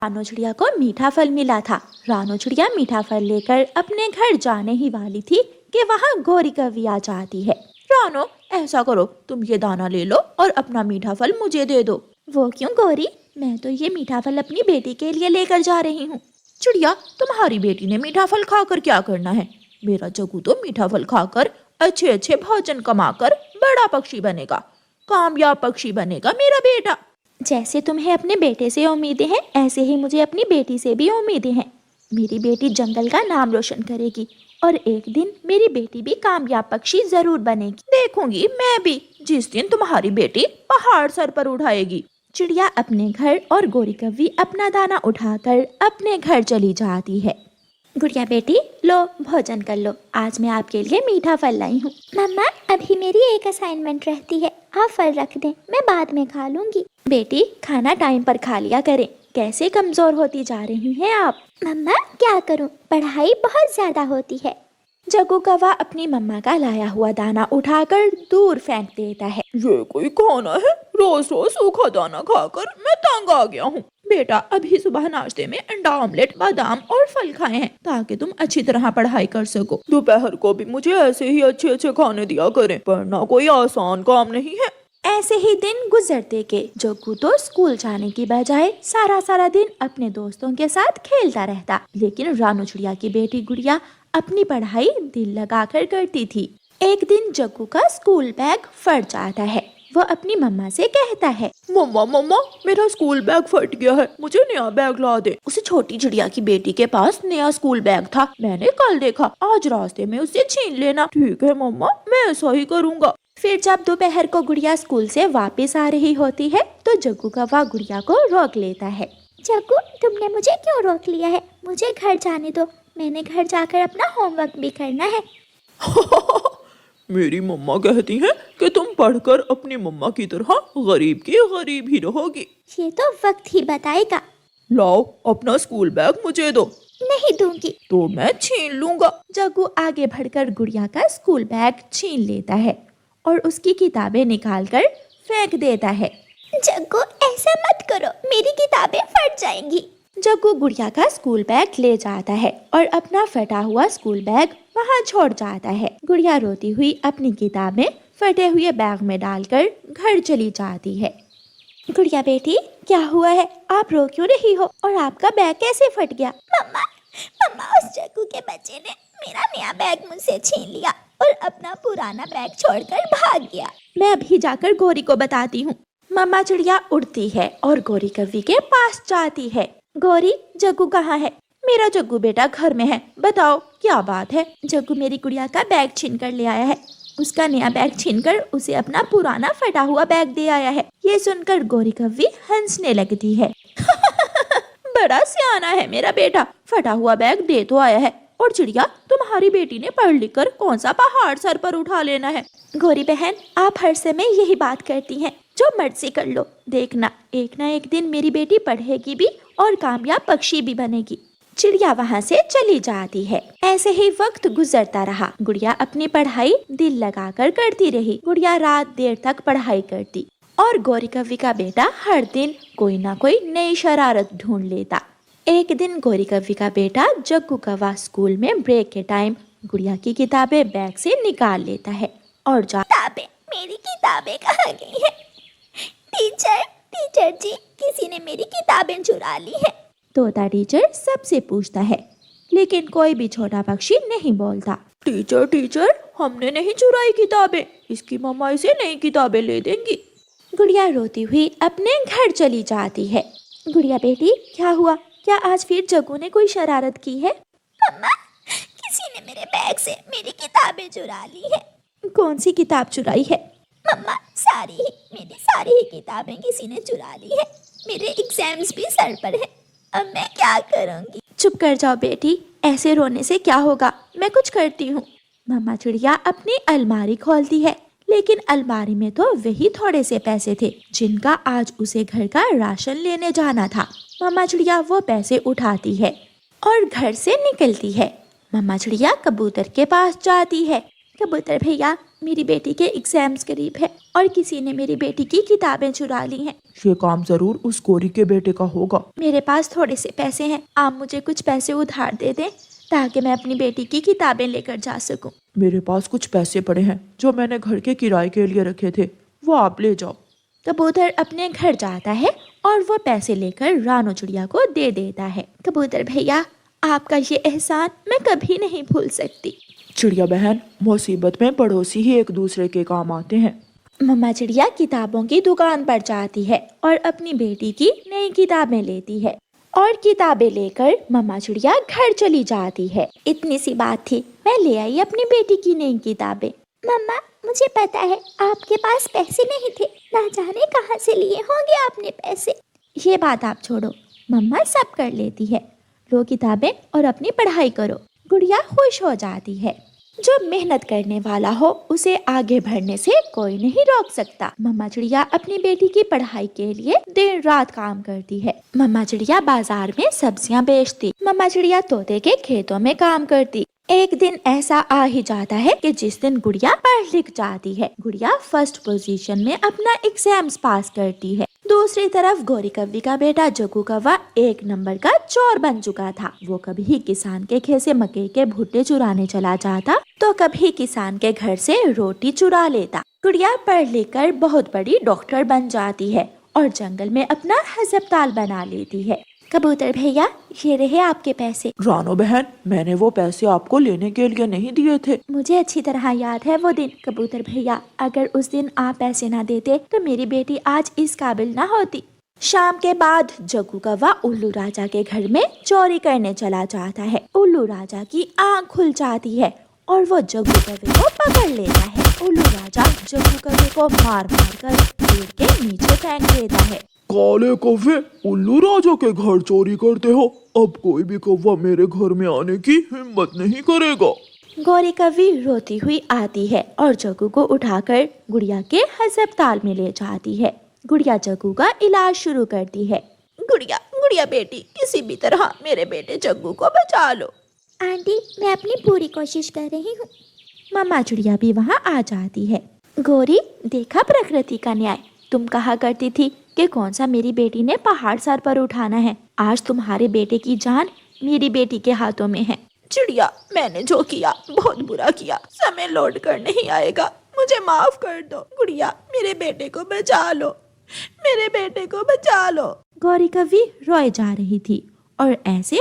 रानो चिड़िया को मीठा फल मिला था। रानो चिड़िया मीठा फल लेकर अपने घर जाने ही वाली थी कि वहाँ गौरी कव्वी आ जाती है। रानो, ऐसा करो, तुम ये दाना ले लो और अपना मीठा फल मुझे दे दो। वो क्यों गौरी? मैं तो ये मीठा फल अपनी बेटी के लिए लेकर जा रही हूँ। चिड़िया, तुम्हारी बेटी ने मीठा फल खाकर क्या करना है? मेरा जग्गू तो मीठा फल खाकर अच्छे अच्छे भोजन कमाकर बड़ा पक्षी बनेगा, कामयाब पक्षी बनेगा मेरा बेटा। जैसे तुम्हें अपने बेटे से उम्मीदें हैं, ऐसे ही मुझे अपनी बेटी से भी उम्मीदें हैं। मेरी बेटी जंगल का नाम रोशन करेगी और एक दिन मेरी बेटी भी कामयाब पक्षी जरूर बनेगी। देखूंगी मैं भी जिस दिन तुम्हारी बेटी पहाड़ सर पर उठाएगी। चिड़िया अपने घर और गौरी कव्वी अपना दाना उठाकर अपने घर चली जाती है। गुड़िया बेटी, लो भोजन कर लो, आज मैं आपके लिए मीठा फल लाई हूँ। मम्मा, अभी मेरी एक असाइनमेंट रहती है, आप फल रख दें, मैं बाद में खा लूंगी। बेटी, खाना टाइम पर खा लिया करें, कैसे कमजोर होती जा रही हैं आप। मम्मा, क्या करूँ, पढ़ाई बहुत ज्यादा होती है। जग्गू कौवा अपनी मम्मा का लाया हुआ दाना उठाकर दूर फेंक देता है। ये कोई खाना है? रोज रोज सूखा दाना खाकर मैं तंग आ गया हूँ। बेटा, अभी सुबह नाश्ते में अंडा ऑमलेट, बादाम और फल खाए हैं ताकि तुम अच्छी तरह पढ़ाई कर सको। दोपहर को भी मुझे ऐसे ही अच्छे अच्छे खाने दिया करें, पढ़ना कोई आसान काम नहीं है। ऐसे ही दिन गुजरते के जग्गू तो स्कूल जाने की बजाय सारा दिन अपने दोस्तों के साथ खेलता रहता, लेकिन रानो चिड़िया की बेटी गुड़िया अपनी पढ़ाई दिल लगाकर करती थी। एक दिन जग्गू का स्कूल बैग फट जाता है। वो अपनी मम्मा से कहता है, मम्मा मम्मा, मेरा स्कूल बैग फट गया है, मुझे नया बैग ला दे। उसे छोटी चिड़िया की बेटी के पास नया स्कूल बैग था, मैंने कल देखा, आज रास्ते में उसे छीन लेना। ठीक है मम्मा, मैं ऐसा ही करूँगा। फिर जब दोपहर को गुड़िया स्कूल से वापस आ रही होती है तो जग्गू कौवा गुड़िया को रोक लेता है। जग्गू, तुमने मुझे क्यों रोक लिया है? मुझे घर जाने दो, मैंने घर जाकर अपना होमवर्क भी करना है। मेरी मम्मा कहती हैं कि तुम पढ़कर अपनी मम्मा की तरह गरीब की गरीब ही रहोगी। ये तो वक्त ही बताएगा। लाओ अपना स्कूल बैग मुझे दो। नहीं दूंगी। तो मैं छीन लूंगा। जग्गू आगे बढ़कर गुड़िया का स्कूल बैग छीन लेता है और उसकी किताबें निकालकर फेंक देता है। जग्गू, ऐसा मत करो, मेरी किताबें फट जाएंगी। जग्गू गुड़िया का स्कूल बैग ले जाता है और अपना फटा हुआ स्कूल बैग वहाँ छोड़ जाता है। गुड़िया रोती हुई अपनी किताबें फटे हुए बैग में डालकर घर चली जाती है। गुड़िया बेटी, क्या हुआ है? आप रो क्यों रही हो और आपका बैग कैसे फट गया? मम्मा, उस जग्गू के बच्चे ने मेरा नया बैग मुझसे छीन लिया और अपना पुराना बैग छोड़कर भाग गया। मैं अभी जाकर गौरी को बताती हूँ। मम्मा चिड़िया उड़ती है और गौरी कव्वी के पास जाती है। गौरी, जग्गू कहाँ है? मेरा जग्गू बेटा घर में है, बताओ क्या बात है? जग्गू मेरी गुड़िया का बैग छीन कर ले आया है, उसका नया बैग छीनकर उसे अपना पुराना फटा हुआ बैग दे आया है। ये सुनकर गौरी कव्वी हंसने लगती है। बड़ा सियाना है मेरा बेटा, फटा हुआ बैग दे तो आया है। और चिड़िया, तुम्हारी बेटी ने पढ़ लिख कर कौन सा पहाड़ सर पर उठा लेना है? गौरी बहन, आप हर समय यही बात करती हैं, जो मर्जी कर लो, देखना एक ना एक दिन मेरी बेटी पढ़ेगी भी और कामयाब पक्षी भी बनेगी। चिड़िया वहाँ से चली जाती है। ऐसे ही वक्त गुजरता रहा। गुड़िया अपनी पढ़ाई दिल लगाकर करती रही। गुड़िया रात देर तक पढ़ाई करती और गौरी कव्वी का बेटा हर दिन कोई ना कोई नई शरारत ढूंढ लेता। एक दिन गौरी कव्वी का बेटा जग्गू कौवा स्कूल में ब्रेक के टाइम गुड़िया की किताबें बैग से निकाल लेता है और किताबें, मेरी किताबें कहाँ गई है? टीचर जी, किसी ने मेरी किताबें चुरा ली है। तोता टीचर सबसे पूछता है, लेकिन कोई भी छोटा पक्षी नहीं बोलता। टीचर, हमने नहीं चुराई किताबें, इसकी मम्मा इसे नई किताबें ले देंगी। गुड़िया रोती हुई अपने घर चली जाती है। गुड़िया बेटी, क्या हुआ? क्या आज फिर जग्गू ने कोई शरारत की है? मम्मा, किसी ने मेरे बैग से मेरी किताबें चुरा ली है। कौन सी किताब चुराई है? मम्मा, मेरी सारी ही किताबें किसी ने चुरा ली है। मेरे एग्जाम्स भी सर पर है, अब मैं क्या करूँगी? चुप कर जाओ बेटी, ऐसे रोने से क्या होगा, मैं कुछ करती हूँ। मम्मा चिड़िया अपनी अलमारी खोलती है, लेकिन अलमारी में तो वही थोड़े से पैसे थे जिनका आज उसे घर का राशन लेने जाना था। मम्मा चिड़िया वो पैसे उठाती है और घर से निकलती है। मम्मा चिड़िया कबूतर के पास जाती है। कबूतर भैया, मेरी बेटी के एग्जाम्स करीब है और किसी ने मेरी बेटी की किताबें चुरा ली हैं। ये काम जरूर उस गौरी के बेटे का होगा। मेरे पास थोड़े से पैसे हैं, आप मुझे कुछ पैसे उधार दे दें ताकि मैं अपनी बेटी की किताबें लेकर जा सकूं। मेरे पास कुछ पैसे पड़े हैं जो मैंने घर के किराए के लिए रखे थे, वो आप ले जाओ। कबूतर अपने घर जाता है और वो पैसे लेकर रानो चिड़िया को दे देता है। कबूतर भैया, आपका ये एहसान मैं कभी नहीं भूल सकती। चिड़िया बहन, मुसीबत में पड़ोसी ही एक दूसरे के काम आते हैं। मम्मा चिड़िया किताबों की दुकान पर जाती है और अपनी बेटी की नई किताबें लेती है और किताबें लेकर मम्मा चिड़िया घर चली जाती है। इतनी सी बात थी, मैं ले आई अपनी बेटी की नई किताबें। मम्मा, मुझे पता है आपके पास पैसे नहीं थे, ना जाने कहाँ से लिए होंगे आपने पैसे। ये बात आप छोड़ो, मम्मा सब कर लेती है। लो किताबें और अपनी पढ़ाई करो। गुड़िया खुश हो जाती है। जो मेहनत करने वाला हो उसे आगे बढ़ने से कोई नहीं रोक सकता। मम्मा चिड़िया अपनी बेटी की पढ़ाई के लिए दिन रात काम करती है। मम्मा चिड़िया बाजार में सब्जियां बेचती, मम्मा चिड़िया तोते के खेतों में काम करती। एक दिन ऐसा आ ही जाता है कि जिस दिन गुड़िया पढ़ लिख जाती है। गुड़िया फर्स्ट पोजीशन में अपना एग्जाम्स पास करती है। दूसरी तरफ गौरी कव्वी का बेटा जग्गू कौवा 1 नंबर का चोर बन चुका था। वो कभी किसान के खेत से मकई के भुट्टे चुराने चला जाता तो कभी किसान के घर से रोटी चुरा लेता। गुड़िया पढ़ लिख कर बहुत बड़ी डॉक्टर बन जाती है और जंगल में अपना अस्पताल बना लेती है। कबूतर भैया, ये रहे आपके पैसे। रानो बहन, मैंने वो पैसे आपको लेने के लिए नहीं दिए थे। मुझे अच्छी तरह याद है वो दिन। कबूतर भैया, अगर उस दिन आप पैसे ना देते तो मेरी बेटी आज इस काबिल ना होती। शाम के बाद जग्गू कौवा उल्लू राजा के घर में चोरी करने चला जाता है। उल्लू राजा की आँख खुल जाती है और वो जग्गू कौवे को पकड़ लेता है। उल्लू राजा जग्गू कौवे को मार मार कर पेड़ के नीचे फेंक देता है। काले कौवे, उल्लू राजा के घर चोरी करते हो? अब कोई भी कौवा मेरे घर में आने की हिम्मत नहीं करेगा। गौरी कव्वी रोती हुई आती है और जग्गू को उठाकर गुड़िया के अस्पताल में ले जाती है। गुड़िया जग्गू का इलाज शुरू करती है। गुड़िया, गुड़िया बेटी, किसी भी तरह मेरे बेटे जग्गू को बचा लो। आंटी, मैं अपनी पूरी कोशिश कर रही हूँ। मम्मा चिड़िया भी वहाँ आ जाती है। गौरी, देखा प्रकृति का न्याय। तुम कहा करती थी कि कौन सा मेरी बेटी ने पहाड़ सर पर उठाना है। आज तुम्हारे बेटे की जान मेरी बेटी के हाथों में है। चिड़िया, मैंने जो किया बहुत बुरा किया, समय लौट कर नहीं आएगा, मुझे माफ कर दो। गुड़िया, मेरे बेटे को बचा लो, मेरे बेटे को बचा लो। गौरी कव्वी रोए जा रही थी और ऐसे